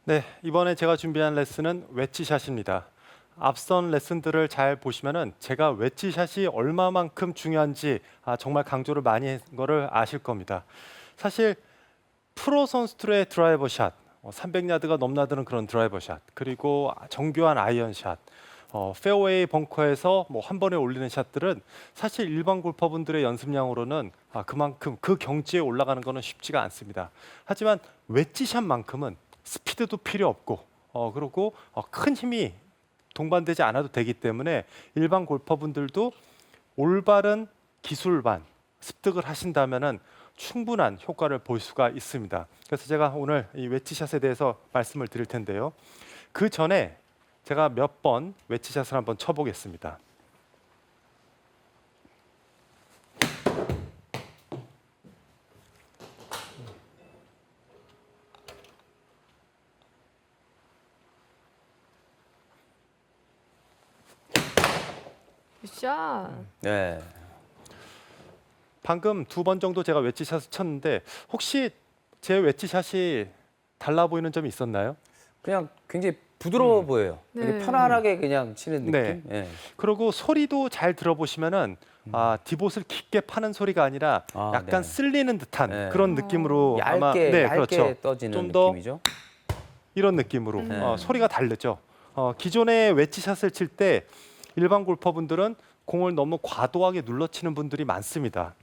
네, 이번에 제가 준비한 레슨은 웨지샷입니다. 앞선 레슨들을 잘 보시면은 제가 웨지샷이 얼마만큼 중요한지 정말 강조를 많이 한 거를 아실 겁니다. 사실 프로 선수들의 드라이버 샷, 300야드가 넘나드는 그런 드라이버 샷, 그리고 정교한 아이언 샷, 페어웨이 벙커에서 뭐 한 번에 올리는 샷들은 사실 일반 골퍼분들의 연습량으로는 그만큼 그 경지에 올라가는 거는 쉽지가 않습니다. 하지만 웨지샷만큼은 스피드도 필요 없고 그리고 큰 힘이 동반되지 않아도 되기 때문에 일반 골퍼분들도 올바른 기술반 습득을 하신다면은 충분한 효과를 볼 수가 있습니다. 그래서 제가 오늘 이 웨지샷에 대해서 말씀을 드릴 텐데요. 그 전에 제가 몇 번 웨지샷을 한번 쳐보겠습니다. 굿샷. 네. 방금 두 번 정도 제가 웨지샷을 쳤는데 혹시 제 웨지샷이 달라 보이는 점이 있었나요? 그냥 굉장히 부드러워 보여요. 네. 되게 편안하게 그냥 치는 네. 느낌. 네. 그리고 소리도 잘 들어보시면은 디봇을 깊게 파는 소리가 아니라 약간 네. 쓸리는 듯한 네. 그런 느낌으로 아마 얇게 그렇죠. 떠지는 좀 더 느낌이죠. 이런 느낌으로 네. 소리가 다르죠. 기존의 웨지샷을 칠 때 일반 골퍼분들은 공을 너무 과도하게 눌러치는 분들이 많습니다.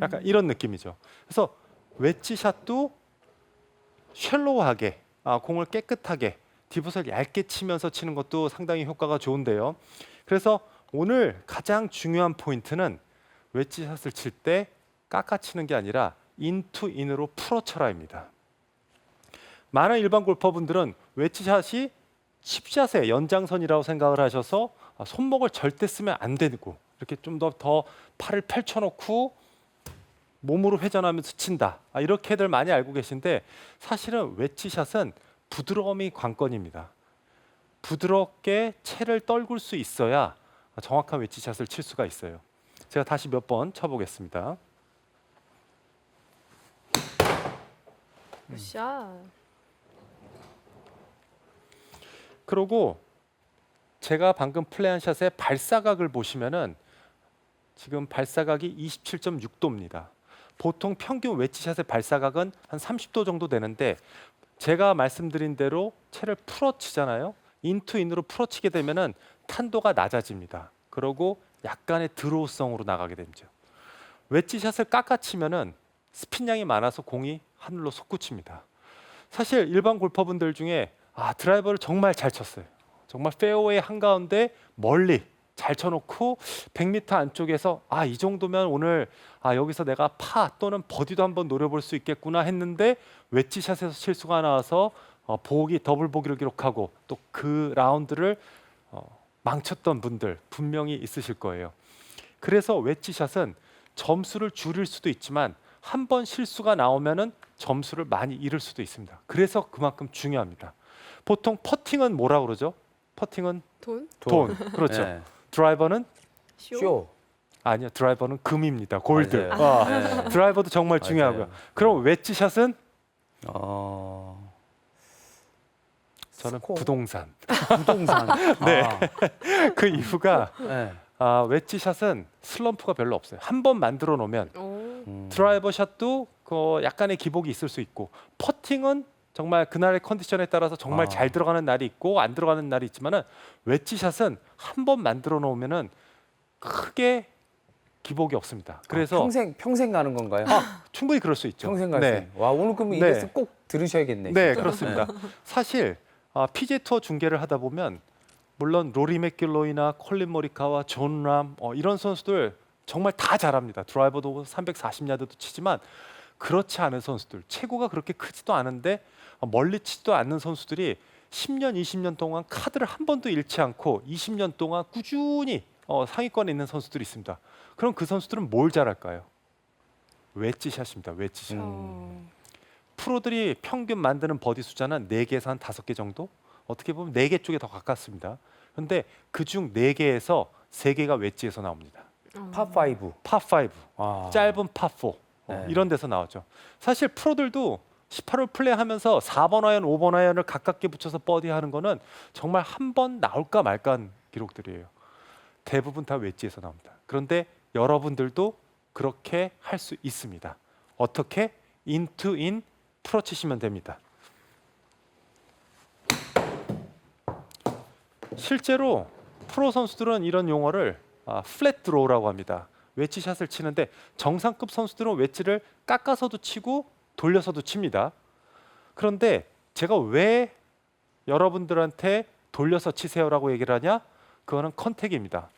약간 이런 느낌이죠. 그래서 웨지샷도 쉘로우하게 공을 깨끗하게 디봇을 얇게 치면서 치는 것도 상당히 효과가 좋은데요. 그래서 오늘 가장 중요한 포인트는 웨지샷을 칠 때 깎아치는 게 아니라 인투 인으로 풀어쳐라입니다. 많은 일반 골퍼분들은 웨지샷이 칩샷의 연장선이라고 생각을 하셔서 손목을 절대 쓰면 안 되고 이렇게 좀 더 팔을 펼쳐놓고 몸으로 회전하면서 친다. 이렇게들 많이 알고 계신데 사실은 웨지샷은 부드러움이 관건입니다. 부드럽게 채를 떨굴 수 있어야 정확한 웨지샷을 칠 수가 있어요. 제가 다시 몇 번 쳐보겠습니다. 굿샷. 그리고 제가 방금 플레이한 샷의 발사각을 보시면은 지금 발사각이 27.6도입니다. 보통 평균 웨지샷의 발사각은 한 30도 정도 되는데 제가 말씀드린 대로 채를 풀어치잖아요. 인투 인으로 풀어치게 되면은 탄도가 낮아집니다. 그리고 약간의 드로우성으로 나가게 되죠. 웨지샷을 깎아치면은 스핀량이 많아서 공이 하늘로 솟구칩니다. 사실 일반 골퍼분들 중에 드라이버를 정말 잘 쳤어요. 정말 페어웨이 한가운데 멀리 잘 쳐놓고 100m 안쪽에서 이 정도면 오늘 여기서 내가 파 또는 버디도 한번 노려볼 수 있겠구나 했는데 웨지샷에서 실수가 나와서 보기 더블 보기를 기록하고 또 그 라운드를 망쳤던 분들 분명히 있으실 거예요. 그래서 웨지샷은 점수를 줄일 수도 있지만 한 번 실수가 나오면은 점수를 많이 잃을 수도 있습니다. 그래서 그만큼 중요합니다. 보통 퍼팅은 뭐라 그러죠? 퍼팅은 돈? 돈. 그렇죠. 네. 드라이버는 쇼. 아니요. 드라이버는 금입니다. 골드. 맞아요. 네. 드라이버도 정말 맞아요. 중요하고요. 그럼 웨지샷은 저는 스코어. 부동산. 부동산. 네. 아, 그 이유가 네. 웨지샷은 슬럼프가 별로 없어요. 한 번 만들어 놓으면 오. 드라이버 샷도 약간의 기복이 있을 수 있고 퍼팅은 정말 그날의 컨디션에 따라서 정말 잘 들어가는 날이 있고 안 들어가는 날이 있지만은 웨지샷은 한 번 만들어 놓으면은 크게 기복이 없습니다. 그래서 평생 가는 건가요? 충분히 그럴 수 있죠. 평생 갈 수. 네. 있는. 와, 오늘 그러면 이 네. 레슨 꼭 들으셔야겠네. 네, 진짜. 그렇습니다. 사실 PGA 투어 중계를 하다 보면 물론 로리 맥길로이나 콜린 모리카와 존 람 이런 선수들 정말 다 잘합니다. 드라이버도 340야드도 치지만 그렇지 않은 선수들, 체구가 그렇게 크지도 않은데 멀리 치지도 않는 선수들이 10년, 20년 동안 카드를 한 번도 잃지 않고 20년 동안 꾸준히 상위권에 있는 선수들이 있습니다. 그럼 그 선수들은 뭘 잘할까요? 웨지샷입니다. 웨지샷. 프로들이 평균 만드는 버디 숫자는 4개에서 한 5개 정도? 어떻게 보면 4개 쪽에 더 가깝습니다. 그런데 그중 4개에서 3개가 웨지에서 나옵니다. 파5. 파5, 아. 짧은 파4 네. 이런 데서 나오죠. 사실 프로들도 18홀 플레이하면서 4번 아이언, 5번 아이언을 가깝게 붙여서 버디하는 거는 정말 한 번 나올까 말까한 기록들이에요. 대부분 다 웨지에서 나옵니다. 그런데 여러분들도 그렇게 할 수 있습니다. 어떻게? 인투 인 풀어치시면 됩니다. 실제로 프로 선수들은 이런 용어를 플랫 드로우라고 합니다. 웨지샷을 치는데 정상급 선수들은 웨지를 깎아서도 치고 돌려서도 칩니다. 그런데 제가 왜 여러분들한테 돌려서 치세요라고 얘기를 하냐? 그거는 컨택입니다.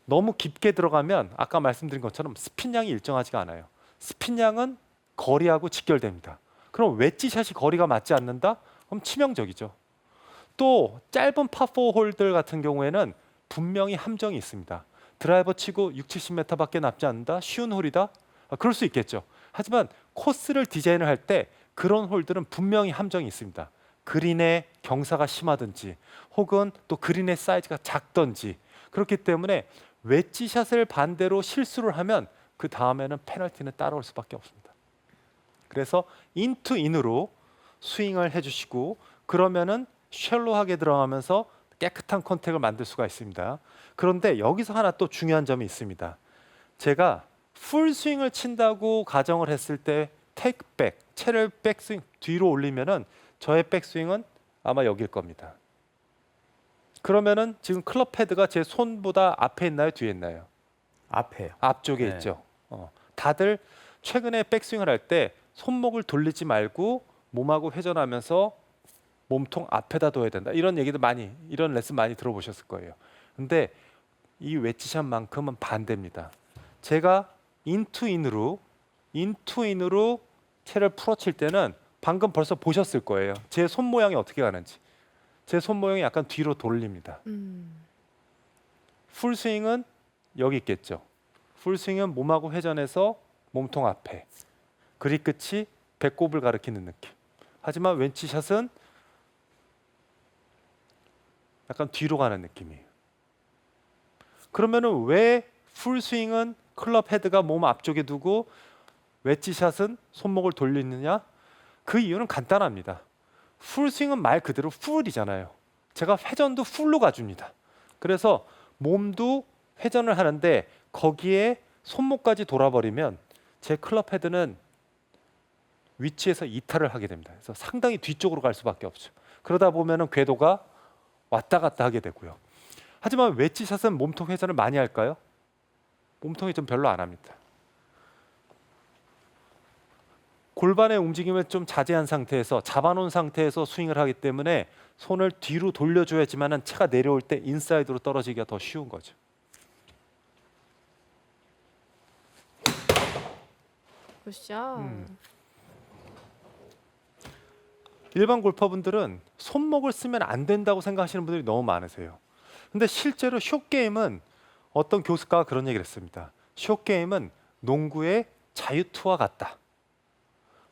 너무 깊게 들어가면 아까 말씀드린 것처럼 스핀량이 일정하지가 않아요. 스핀량은 거리하고 직결됩니다. 그럼 웨지샷이 거리가 맞지 않는다? 그럼 치명적이죠. 또 짧은 파4 홀들 같은 경우에는 분명히 함정이 있습니다. 드라이버 치고 6, 70m 밖에 남지 않는다? 쉬운 홀이다? 그럴 수 있겠죠. 하지만 코스를 디자인을 할 때 그런 홀들은 분명히 함정이 있습니다. 그린의 경사가 심하든지 혹은 또 그린의 사이즈가 작든지 그렇기 때문에 웨지샷을 반대로 실수를 하면 그 다음에는 페널티는 따라올 수밖에 없습니다. 그래서 인투 인으로 스윙을 해주시고 그러면은 쉘로하게 들어가면서 깨끗한 컨택을 만들 수가 있습니다. 그런데 여기서 하나 또 중요한 점이 있습니다. 제가 풀 스윙을 친다고 가정을 했을 때 테이크백, 채를 백스윙 뒤로 올리면은 저의 백스윙은 아마 여기일 겁니다. 그러면은 지금 클럽 헤드가 제 손보다 앞에 있나요, 뒤에 있나요? 앞에요. 앞쪽에 네. 있죠. 다들 최근에 백스윙을 할 때 손목을 돌리지 말고 몸하고 회전하면서 몸통 앞에다 둬야 된다. 이런 얘기도 많이, 이런 레슨 많이 들어보셨을 거예요. 근데 이 웨지샷만큼은 반대입니다. 제가 인투 인으로 채를 풀어칠 때는 방금 벌써 보셨을 거예요. 제 손 모양이 어떻게 가는지. 제 손 모양이 약간 뒤로 돌립니다. 풀 스윙은 여기 있겠죠. 풀 스윙은 몸하고 회전해서 몸통 앞에. 그립 끝이 배꼽을 가리키는 느낌. 하지만 웨지샷은 약간 뒤로 가는 느낌이에요. 그러면은 왜 풀 스윙은 클럽 헤드가 몸 앞쪽에 두고 웨지샷은 손목을 돌리느냐? 그 이유는 간단합니다. 풀 스윙은 말 그대로 풀이잖아요. 제가 회전도 풀로 가줍니다. 그래서 몸도 회전을 하는데 거기에 손목까지 돌아버리면 제 클럽 헤드는 위치에서 이탈을 하게 됩니다. 그래서 상당히 뒤쪽으로 갈 수밖에 없죠. 그러다 보면은 궤도가 왔다 갔다 하게 되고요. 하지만 웨지샷은 몸통 회전을 많이 할까요? 몸통 회전 별로 안 합니다. 골반의 움직임을 좀 자제한 상태에서 잡아놓은 상태에서 스윙을 하기 때문에 손을 뒤로 돌려줘야지만은 채가 내려올 때 인사이드로 떨어지기가 더 쉬운 거죠. 굿샷. 일반 골퍼분들은 손목을 쓰면 안 된다고 생각하시는 분들이 너무 많으세요. 근데 실제로 숏게임은 어떤 교수가가 그런 얘기를 했습니다. 숏게임은 농구의 자유투와 같다.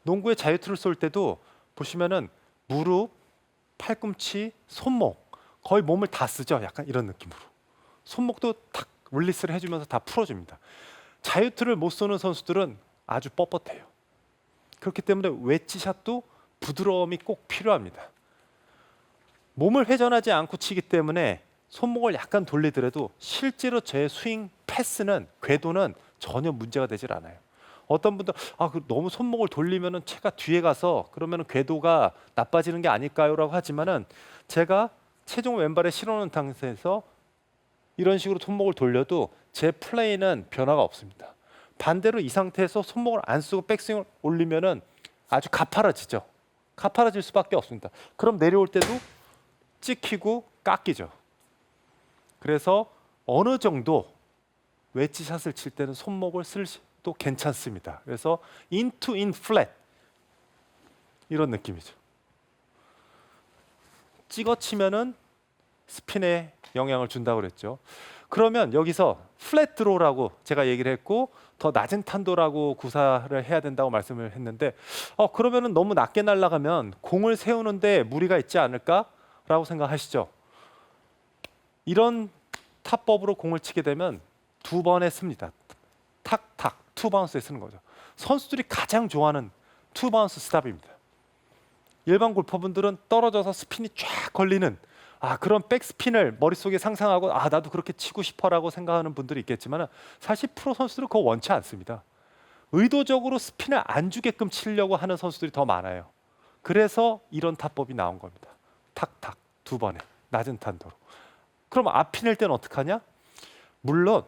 농구의 자유투를 쏠 때도 보시면은 무릎, 팔꿈치, 손목 거의 몸을 다 쓰죠. 약간 이런 느낌으로. 손목도 탁 릴리스를 해주면서 다 풀어줍니다. 자유투를 못 쏘는 선수들은 아주 뻣뻣해요. 그렇기 때문에 웨지샷도 부드러움이 꼭 필요합니다. 몸을 회전하지 않고 치기 때문에 손목을 약간 돌리더라도 실제로 제 스윙 패스는 궤도는 전혀 문제가 되질 않아요. 어떤 분들 너무 손목을 돌리면은 채가 뒤에 가서 그러면은 궤도가 나빠지는 게 아닐까요라고 하지만은 제가 체중 왼발에 실어놓은 상태에서 이런 식으로 손목을 돌려도 제 플레이는 변화가 없습니다. 반대로 이 상태에서 손목을 안 쓰고 백스윙을 올리면은 아주 가파라지죠. 가파라질 수밖에 없습니다. 그럼 내려올 때도 찍히고 깎이죠. 그래서 어느 정도 웨지샷을 칠 때는 손목을 쓸 또 괜찮습니다. 그래서 인투 인 플랫 이런 느낌이죠. 찍어 치면은 스핀에 영향을 준다고 그랬죠. 그러면 여기서 플랫 드로우라고 제가 얘기를 했고 더 낮은 탄도라고 구사를 해야 된다고 말씀을 했는데 그러면은 너무 낮게 날아가면 공을 세우는데 무리가 있지 않을까라고 생각하시죠. 이런 타법으로 공을 치게 되면 두 번에 씁니다. 탁탁 투 바운스에 쓰는 거죠. 선수들이 가장 좋아하는 투 바운스 스탑입니다. 일반 골퍼분들은 떨어져서 스핀이 쫙 걸리는 그런 백스핀을 머릿속에 상상하고 나도 그렇게 치고 싶어라고 생각하는 분들이 있겠지만 사실 프로 선수들은 그거 원치 않습니다. 의도적으로 스핀을 안 주게끔 치려고 하는 선수들이 더 많아요. 그래서 이런 타법이 나온 겁니다. 탁탁 두 번에 낮은 탄도로. 그럼 앞핀일 때는 어떡하냐? 물론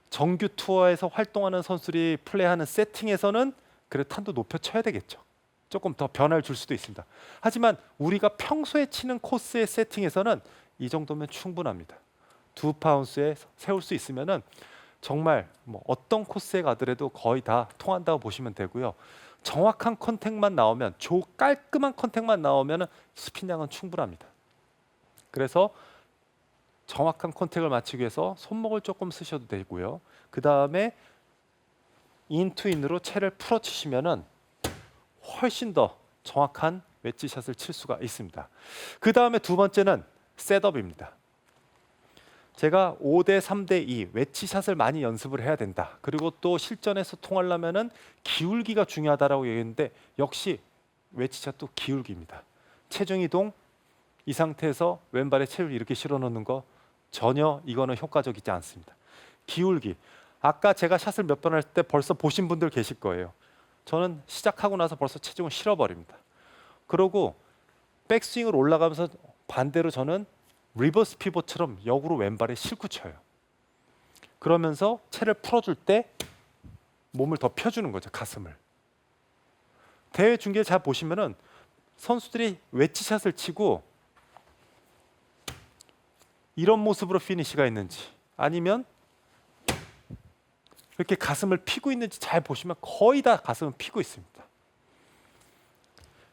정규 투어에서 활동하는 선수들이 플레이하는 세팅에서는 그래 탄도 높여 쳐야 되겠죠. 조금 더 변화를 줄 수도 있습니다. 하지만 우리가 평소에 치는 코스의 세팅에서는 이 정도면 충분합니다. 2파운스에 세울 수 있으면은 정말 뭐 어떤 코스에 가더라도 거의 다 통한다고 보시면 되고요. 정확한 컨택만 나오면 깔끔한 컨택만 나오면 스핀량은 충분합니다. 그래서 정확한 컨택을 맞추기 위해서 손목을 조금 쓰셔도 되고요. 그 다음에 인투인으로 채를 풀어치시면은 훨씬 더 정확한 웨지샷을 칠 수가 있습니다. 그 다음에 두 번째는 셋업입니다. 제가 5대 3대 2 웨지샷을 많이 연습을 해야 된다. 그리고 또 실전에서 통하려면은 기울기가 중요하다라고 얘기했는데 역시 웨지샷도 기울기입니다. 체중 이동 이 상태에서 왼발에 채를 이렇게 실어 놓는 거 전혀 이거는 효과적이지 않습니다. 기울기. 아까 제가 샷을 몇 번 할 때 벌써 보신 분들 계실 거예요. 저는 시작하고 나서 벌써 체중을 실어버립니다. 그러고 백스윙을 올라가면서 반대로 저는 리버스 피봇처럼 역으로 왼발에 싣고 쳐요. 그러면서 채를 풀어줄 때 몸을 더 펴주는 거죠. 가슴을. 대회 중계 잘 보시면은 선수들이 웨지샷을 치고 이런 모습으로 피니시가 있는지 아니면 이렇게 가슴을 피고 있는지 잘 보시면 거의 다 가슴을 피고 있습니다.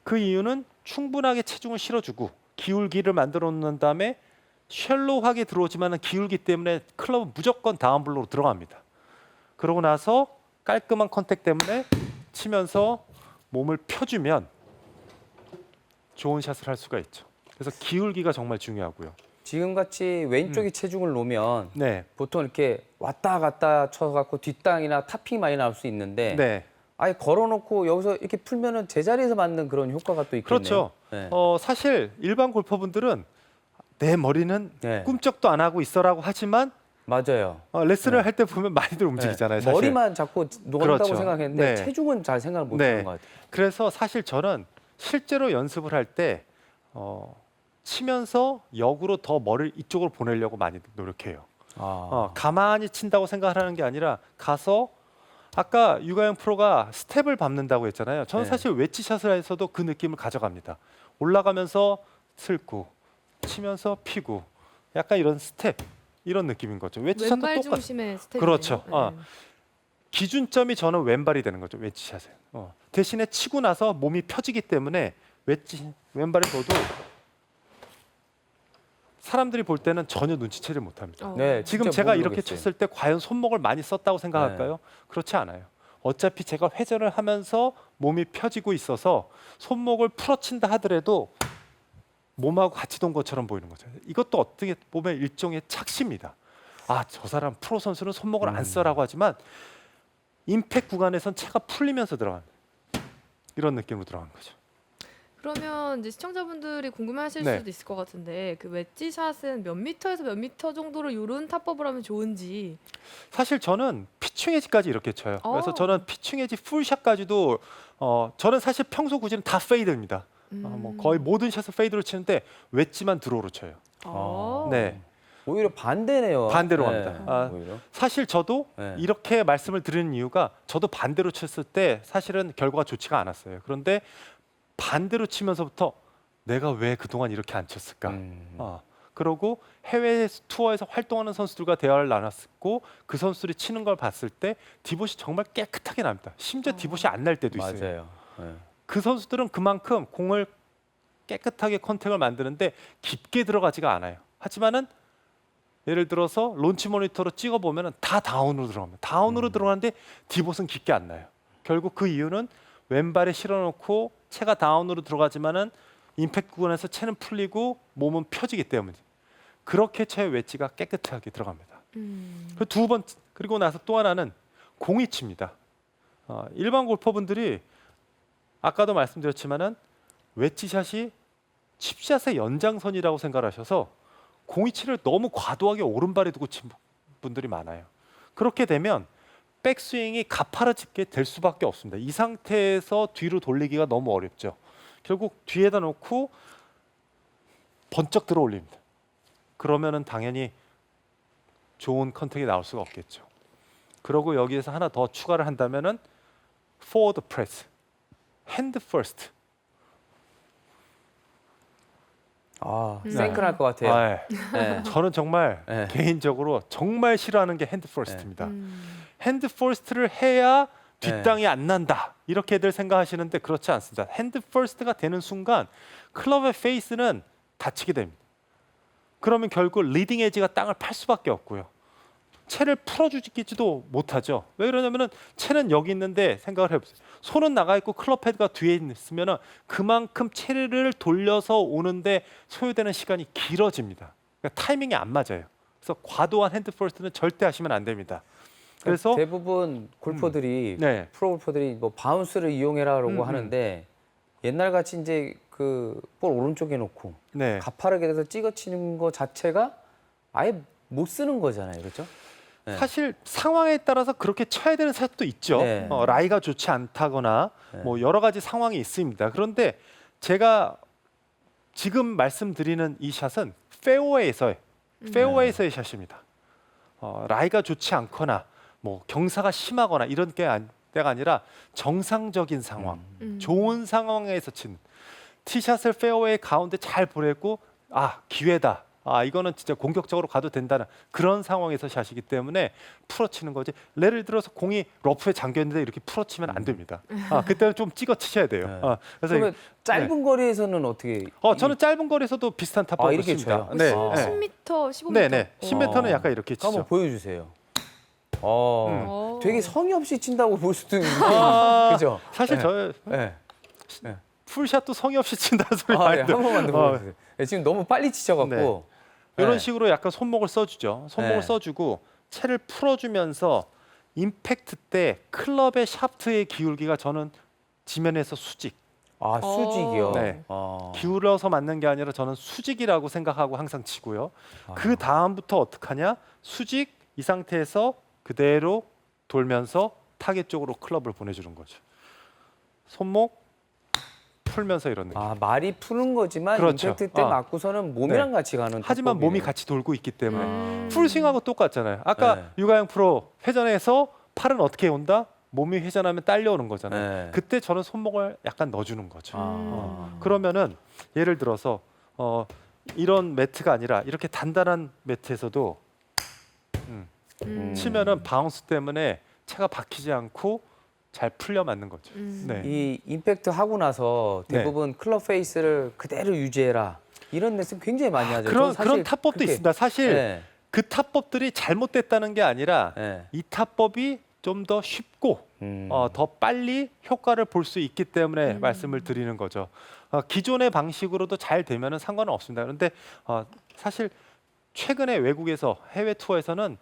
그 이유는 충분하게 체중을 실어주고 기울기를 만들어 놓는 다음에 쉘로우하게 들어오지만 기울기 때문에 클럽은 무조건 다운블로로 들어갑니다. 그러고 나서 깔끔한 컨택 때문에 치면서 몸을 펴주면 좋은 샷을 할 수가 있죠. 그래서 기울기가 정말 중요하고요. 지금 같이 왼쪽에 체중을 놓으면 네. 보통 이렇게 왔다 갔다 쳐갖고 뒷땅이나 탑핑이 많이 나올 수 있는데 네. 아예 걸어놓고 여기서 이렇게 풀면은 제자리에서 맞는 그런 효과가 또 있겠네요. 그렇죠. 네. 사실 일반 골퍼분들은 내 머리는 네. 꿈쩍도 안 하고 있어라고 하지만 맞아요. 레슨을 네. 할 때 보면 많이들 움직이잖아요. 네. 사실. 머리만 자꾸 놓는다고 그렇죠. 생각했는데 네. 체중은 잘 생각을 못 네. 하는 것 같아요. 그래서 사실 저는 실제로 연습을 할 때 치면서 역으로 더 머리를 이쪽으로 보내려고 많이 노력해요. 가만히 친다고 생각을 하는 게 아니라 가서 아까 유가영 프로가 스텝을 밟는다고 했잖아요. 저는 네. 사실 웨지샷을 해서도 그 느낌을 가져갑니다. 올라가면서 슬고 치면서 피고 약간 이런 스텝 이런 느낌인 거죠. 웨지샷도 왼발 똑같아요. 중심의 스텝이네요. 그렇죠. 네. 기준점이 저는 왼발이 되는 거죠. 웨지샷은. 대신에 치고 나서 몸이 펴지기 때문에 왼발에 둬도 사람들이 볼 때는 전혀 눈치채를 못합니다. 네, 지금 진짜 제가 이렇게 모르겠어요. 쳤을 때 과연 손목을 많이 썼다고 생각할까요? 그렇지 않아요. 어차피 제가 회전을 하면서 몸이 펴지고 있어서 손목을 풀어친다 하더라도 몸하고 같이 돈 것처럼 보이는 거죠. 이것도 어떻게 보면 일종의 착시입니다. 저 사람 프로 선수는 손목을 안 써라고 하지만 임팩 구간에선 채가 풀리면서 들어갑니다. 이런 느낌으로 들어가는 거죠. 그러면 이제 시청자분들이 궁금해하실 네. 수도 있을 것 같은데 그 웨지샷은 몇 미터에서 몇 미터 정도로 이런 타법을 하면 좋은지. 사실 저는 피칭 웨지까지 이렇게 쳐요. 그래서 어. 저는 피칭 웨지 풀샷까지도 저는 사실 평소 구질은 다 페이드입니다. 뭐 거의 모든 샷을 페이드로 치는데 웨지만 드로우로 쳐요. 네, 오히려 반대네요. 반대로 갑니다. 오히려. 사실 저도 네. 이렇게 말씀을 드리는 이유가 저도 반대로 쳤을 때 사실은 결과가 좋지가 않았어요. 그런데 반대로 치면서부터 내가 왜 그동안 이렇게 안 쳤을까? 그러고 해외 투어에서 활동하는 선수들과 대화를 나눴고 그 선수들이 치는 걸 봤을 때 디봇이 정말 깨끗하게 납니다. 심지어 디봇이 안 날 때도 있어요. 맞아요. 네. 그 선수들은 그만큼 공을 깨끗하게 컨택을 만드는데 깊게 들어가지가 않아요. 하지만은 예를 들어서 론치 모니터로 찍어 보면은 다 다운으로 들어갑니다. 다운으로 들어가는데 디봇은 깊게 안 나요. 결국 그 이유는 왼발에 실어놓고 채가 다운으로 들어가지만은 임팩트 구간에서 채는 풀리고 몸은 펴지기 때문에 그렇게 채의 웨지가 깨끗하게 들어갑니다. 그 두 번 그리고 나서 또 하나는 공이치입니다. 일반 골퍼분들이 아까도 말씀드렸지만은 웨지샷이 칩샷의 연장선이라고 생각하셔서 027을 너무 과도하게 오른발에 두고 친 분들이 많아요. 그렇게 되면 백스윙이 가파르게 될 수밖에 없습니다. 이 상태에서 뒤로 돌리기가 너무 어렵죠. 결국 뒤에다 놓고 번쩍 들어 올립니다. 그러면은 당연히 좋은 컨택이 나올 수가 없겠죠. 그러고 여기에서 하나 더 추가를 한다면은 forward press, hand first. 생크날 것 같아요. 아, 예. 네. 저는 정말 네. 개인적으로 정말 싫어하는 게 핸드 퍼스트입니다. 핸드 퍼스트를 해야 뒷땅이 안 난다 이렇게들 생각하시는데 그렇지 않습니다. 핸드 퍼스트가 되는 순간 클럽의 페이스는 다치게 됩니다. 그러면 결국 리딩 에지가 땅을 팔 수밖에 없고요. 채를 풀어주지도 못하죠. 왜 그러냐면은 채는 여기 있는데 생각을 해보세요. 손은 나가 있고 클럽 헤드가 뒤에 있으면은 그만큼 채를 돌려서 오는데 소요되는 시간이 길어집니다. 그러니까 타이밍이 안 맞아요. 그래서 과도한 핸드 퍼스트는 절대 하시면 안 됩니다. 그래서 대부분 골퍼들이 네. 프로 골퍼들이 뭐 바운스를 이용해라라고 하는데 옛날 같이 이제 그 볼 오른쪽에 놓고 네. 가파르게 돼서 찍어치는 거 자체가 아예 못 쓰는 거잖아요, 그렇죠? 네. 사실 상황에 따라서 그렇게 쳐야 되는 샷도 있죠. 네. 라이가 좋지 않다거나 뭐 여러 가지 상황이 있습니다. 그런데 제가 지금 말씀드리는 이 샷은 페어웨이에서의 샷입니다. 라이가 좋지 않거나 뭐 경사가 심하거나 이런 때가 아니라 정상적인 상황, 좋은 상황에서 친 티샷을 페어웨이 가운데 잘 보내고 기회다. 이거는 진짜 공격적으로 가도 된다는 그런 상황에서 샷이기 때문에 풀어치는 거지. 예를 들어서 공이 러프에 잠겨 있는데 이렇게 풀어치면 안 됩니다. 그때는 좀 찍어 치셔야 돼요. 네. 그래서 그러면 짧은 거리에서는 어떻게? 저는 짧은 거리에서도 비슷한 탑법을 이렇게 씁니다. 쳐요? 네, 아. 네. 10m, 15m. 네, 네. 10m는 약간 이렇게 치죠. 한번 보여주세요. 오. 되게 성의 없이 친다고 볼 수도 있는데, 그죠? 사실 네. 저 네. 풀샷도 성의 없이 친다는 소리 네, 많이 한 들어요. 번만 더 보여주세요. 네, 지금 너무 빨리 치셔갖고 이런 네. 식으로 약간 손목을 써주죠. 손목을 네. 써주고 채를 풀어주면서 임팩트 때 클럽의 샤프트의 기울기가 저는 지면에서 수직, 수직이요. 네. 아. 기울여서 맞는 게 아니라 저는 수직이라고 생각하고 항상 치고요. 그 다음부터 어떡하냐? 수직 이 상태에서 그대로 돌면서 타겟 쪽으로 클럽을 보내주는 거죠. 손목 풀면서 이런 느낌. 말이 푸는 거지만 그렇죠. 임팩트 때 맞고서는 몸이랑 같이 가는. 하지만 탑법이네요. 몸이 같이 돌고 있기 때문에 음. 풀스윙하고 똑같잖아요. 아까 네. 유가영 프로 회전해서 팔은 어떻게 온다? 몸이 회전하면 딸려오는 거잖아요. 네. 그때 저는 손목을 약간 넣어주는 거죠. 아. 그러면은 예를 들어서 이런 매트가 아니라 이렇게 단단한 매트에서도 치면은 바운스 때문에 채가 박히지 않고 잘 풀려 맞는 거죠. 네. 이 임팩트 하고 나서 대부분 클럽 페이스를 그대로 유지해라 이런 레슨 굉장히 많이 하죠. 저는 사실 그런 탑법도 그렇게- 있습니다. 사실 네. 그 탑법들이 잘못됐다는 게 아니라 네. 이 탑법이 좀 더 쉽고 더 빨리 효과를 볼 수 있기 때문에 말씀을 드리는 거죠. 기존의 방식으로도 잘 되면은 상관은 없습니다. 그런데 사실 최근에 외국에서 해외 투어에서는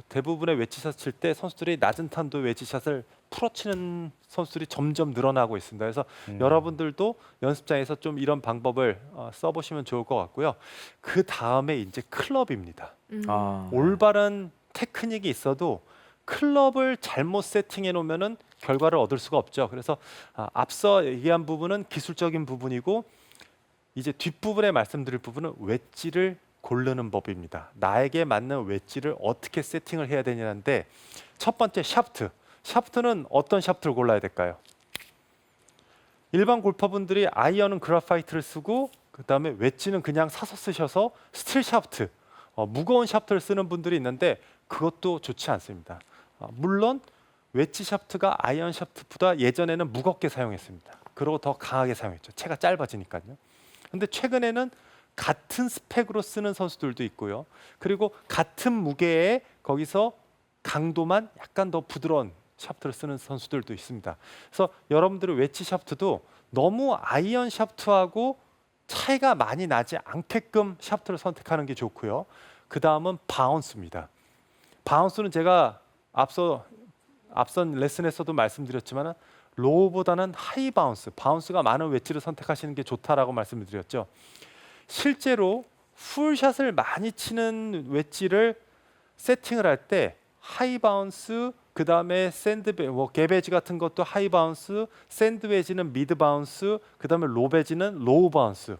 대부분의 웨지샷 칠 때 선수들이 낮은 탄도 웨지샷을 풀어치는 선수들이 점점 늘어나고 있습니다. 그래서 여러분들도 연습장에서 좀 이런 방법을 써보시면 좋을 것 같고요. 그 다음에 이제 클럽입니다. 올바른 테크닉이 있어도 클럽을 잘못 세팅해 놓으면은 결과를 얻을 수가 없죠. 그래서 앞서 얘기한 부분은 기술적인 부분이고 이제 뒷부분에 말씀드릴 부분은 웨지를 고르는 법입니다. 나에게 맞는 웨지를 어떻게 세팅을 해야 되냐는데 첫 번째 샤프트. 샤프트는 어떤 샤프트를 골라야 될까요? 일반 골퍼분들이 아이언은 그라파이트를 쓰고 그다음에 웨지는 그냥 사서 쓰셔서 스틸 샤프트, 무거운 샤프트를 쓰는 분들이 있는데 그것도 좋지 않습니다. 물론 웨지 샤프트가 아이언 샤프트보다 예전에는 무겁게 사용했습니다. 그리고 더 강하게 사용했죠. 채가 짧아지니까요. 근데 최근에는 같은 스펙으로 쓰는 선수들도 있고요. 그리고 같은 무게에 거기서 강도만 약간 더 부드러운 샤프트를 쓰는 선수들도 있습니다. 그래서 여러분들의 웨지 샤프트도 너무 아이언 샤프트하고 차이가 많이 나지 않게끔 샤프트를 선택하는 게 좋고요. 그 다음은 바운스입니다. 바운스는 제가 앞선 레슨에서도 말씀드렸지만 로우보다는 하이 바운스, 바운스가 많은 웨지를 선택하시는 게 좋다라고 말씀을 드렸죠. 실제로 풀샷을 많이 치는 웨지를 세팅을 할 때 하이 바운스, 그 다음에 갭 웨지 같은 것도 하이 바운스, 샌드 웨지는 미드 바운스, 그 다음에 로 웨지는 로우 바운스.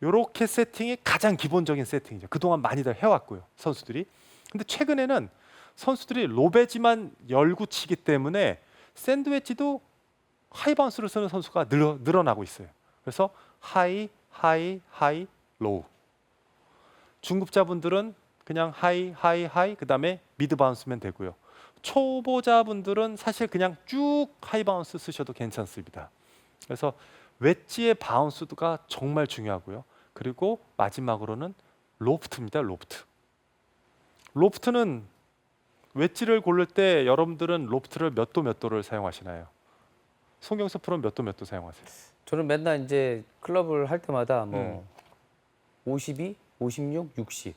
이렇게 세팅이 가장 기본적인 세팅이죠. 그동안 많이들 해왔고요, 선수들이. 근데 최근에는 선수들이 로 웨지만 열고 치기 때문에 샌드 웨지도 하이 바운스를 쓰는 선수가 늘어나고 있어요. 그래서 하이, 하이, 하이, 로우. 중급자분들은 그냥 하이, 하이, 하이, 그 다음에 미드 바운스면 되고요. 초보자분들은 사실 그냥 쭉 하이 바운스 쓰셔도 괜찮습니다. 그래서 웨지의 바운스가 정말 중요하고요. 그리고 마지막으로는 로프트입니다. 로프트. 로프트는 웨지를 고를 때 여러분들은 로프트를 몇 도를 사용하시나요? 송경섭 프로는 몇 도 사용하세요? 저는 맨날 이제 클럽을 할 때마다 뭐 52, 56, 60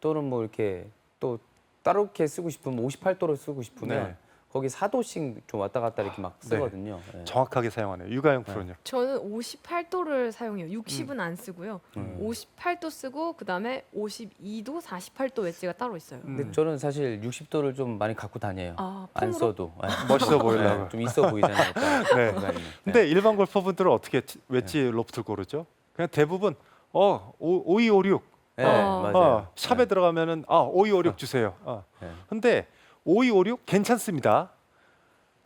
또는 뭐 이렇게 또 따롭게 쓰고 싶으면 58도로 쓰고 싶으면 네. 거기 4도씩 좀 왔다 갔다 이렇게 막 네. 쓰거든요. 네. 정확하게 사용하네요. 유가영 프로는요. 저는 58도를 사용해요. 60은 안 쓰고요. 58도 쓰고 그다음에 52도, 48도 웨지가 따로 있어요. 근데 저는 사실 60도를 좀 많이 갖고 다녀요. 아, 안 폼으로? 써도. 네. 멋있어 보이려고. 좀 있어 보이잖아요. 네. 네. 근데 일반 골퍼분들은 어떻게 웨지 로프트를 고르죠? 그냥 대부분 5256 네, 어. 맞아요. 샵에 들어가면은 5256 주세요. 네. 근데 5256 괜찮습니다.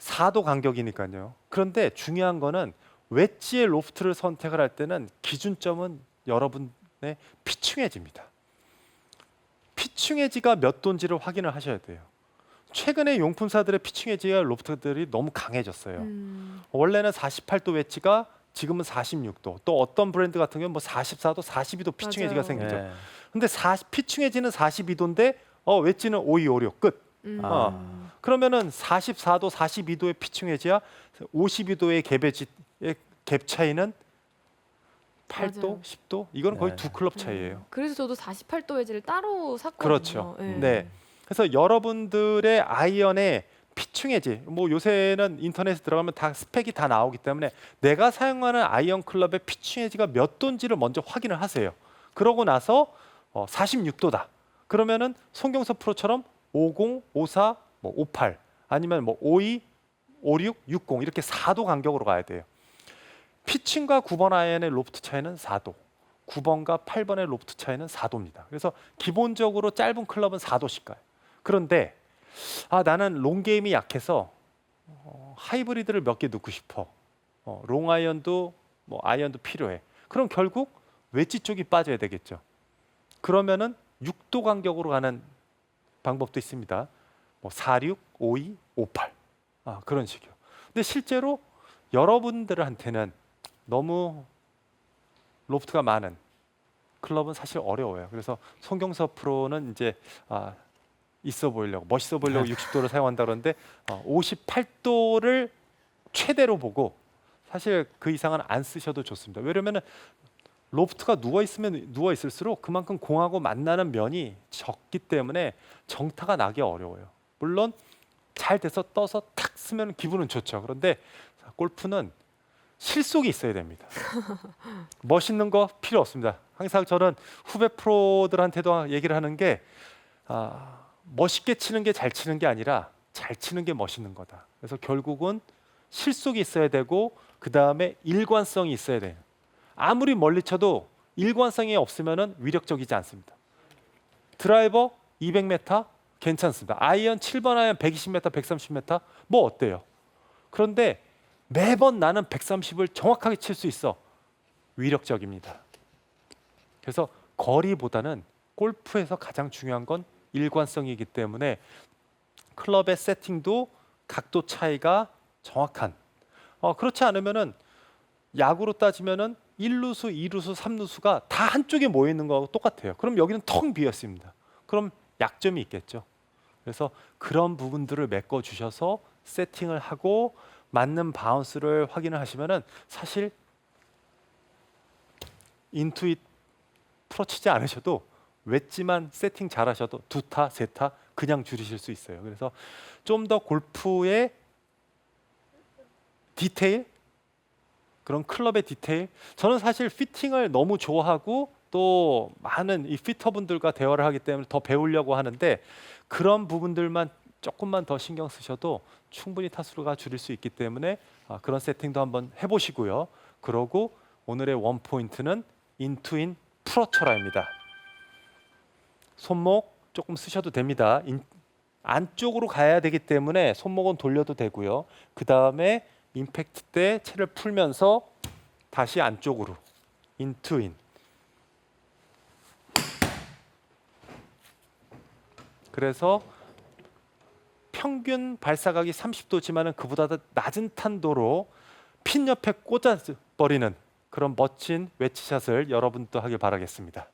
4도 간격이니까요. 그런데 중요한 거는 웨지의 로프트를 선택을 할 때는 기준점은 여러분의 피칭 웨지입니다. 피칭 웨지가 몇 도인지를 확인을 하셔야 돼요. 최근에 용품사들의 피칭 웨지와 로프트들이 너무 강해졌어요. 원래는 48도 웨지가 지금은 46도. 또 어떤 브랜드 같은 경우는 뭐 44도, 42도 피칭 맞아요. 웨지가 생기죠. 네. 근데 피칭 웨지는 42도인데 웨지는 5256 끝. 아. 그러면은 44도, 42도의 피칭 웨지와 52도의 갭 웨지의 갭 차이는 8도, 맞아요. 10도? 이거는 거의 네. 두 클럽 차이예요. 그래서 저도 48도 웨지를 따로 샀거든요. 그렇죠. 네. 네. 그래서 여러분들의 아이언의 피칭 웨지, 뭐 요새는 인터넷에 들어가면 다 스펙이 다 나오기 때문에 내가 사용하는 아이언 클럽의 피칭 웨지가 몇 도인지를 먼저 확인을 하세요. 그러고 나서 46도다. 그러면은 송경섭 프로처럼 50, 54, 뭐 58 아니면 뭐 52, 56, 60 이렇게 4도 간격으로 가야 돼요. 피칭과 9번 아이언의 로프트 차이는 4도, 9번과 8번의 로프트 차이는 4도입니다. 그래서 기본적으로 짧은 클럽은 4도씩 가요. 그런데 나는 롱 게임이 약해서 하이브리드를 몇 개 넣고 싶어. 롱 아이언도 뭐 아이언도 필요해. 그럼 결국 웨지 쪽이 빠져야 되겠죠. 그러면은 6도 간격으로 가는 방법도 있습니다. 뭐 46, 52, 58 그런 식이요. 근데 실제로 여러분들한테는 너무 로프트가 많은 클럽은 사실 어려워요. 그래서 송경섭 프로는 이제 있어 보이려고, 멋있어 보이려고 60도를 사용한다 그러는데 58도를 최대로 보고 사실 그 이상은 안 쓰셔도 좋습니다. 왜냐면은 로프트가 누워 있으면 누워 있을수록 그만큼 공하고 만나는 면이 적기 때문에 정타가 나기 어려워요. 물론 잘 돼서 떠서 탁 쓰면 기분은 좋죠. 그런데 골프는 실속이 있어야 됩니다. 멋있는 거 필요 없습니다. 항상 저는 후배 프로들한테도 얘기를 하는 게 멋있게 치는 게 잘 치는 게 아니라 잘 치는 게 멋있는 거다. 그래서 결국은 실속이 있어야 되고 그 다음에 일관성이 있어야 돼요. 아무리 멀리 쳐도 일관성이 없으면 위력적이지 않습니다. 드라이버 200m 괜찮습니다. 아이언 7번 아이언 120m, 130m 뭐 어때요? 그런데 매번 나는 130을 정확하게 칠 수 있어. 위력적입니다. 그래서 거리보다는 골프에서 가장 중요한 건 일관성이기 때문에 클럽의 세팅도 각도 차이가 정확한. 그렇지 않으면은 야구로 따지면은 1루수, 2루수, 3루수가 다 한쪽에 모여 있는 거하고 똑같아요. 그럼 여기는 텅 비어 있습니다. 그럼 약점이 있겠죠. 그래서 그런 부분들을 메꿔 주셔서 세팅을 하고 맞는 바운스를 확인을 하시면은 사실 인투잇 프로 치지 않으셔도 웨지만 세팅 잘하셔도 2타, 3타 그냥 줄이실 수 있어요. 그래서 좀 더 골프의 디테일, 그런 클럽의 디테일. 저는 사실 피팅을 너무 좋아하고 또 많은 이 피터분들과 대화를 하기 때문에 더 배우려고 하는데 그런 부분들만 조금만 더 신경 쓰셔도 충분히 타수가 줄일 수 있기 때문에 그런 세팅도 한번 해보시고요. 그러고 오늘의 원 포인트는 인투인 프로처라입니다. 손목 조금 쓰셔도 됩니다. 안쪽으로 가야 되기 때문에 손목은 돌려도 되고요. 그 다음에 임팩트 때 채를 풀면서 다시 안쪽으로 인투인. 그래서 평균 발사각이 30도지만은 그보다 더 낮은 탄도로 핀 옆에 꽂아 버리는 그런 멋진 웨지샷을 여러분도 하길 바라겠습니다.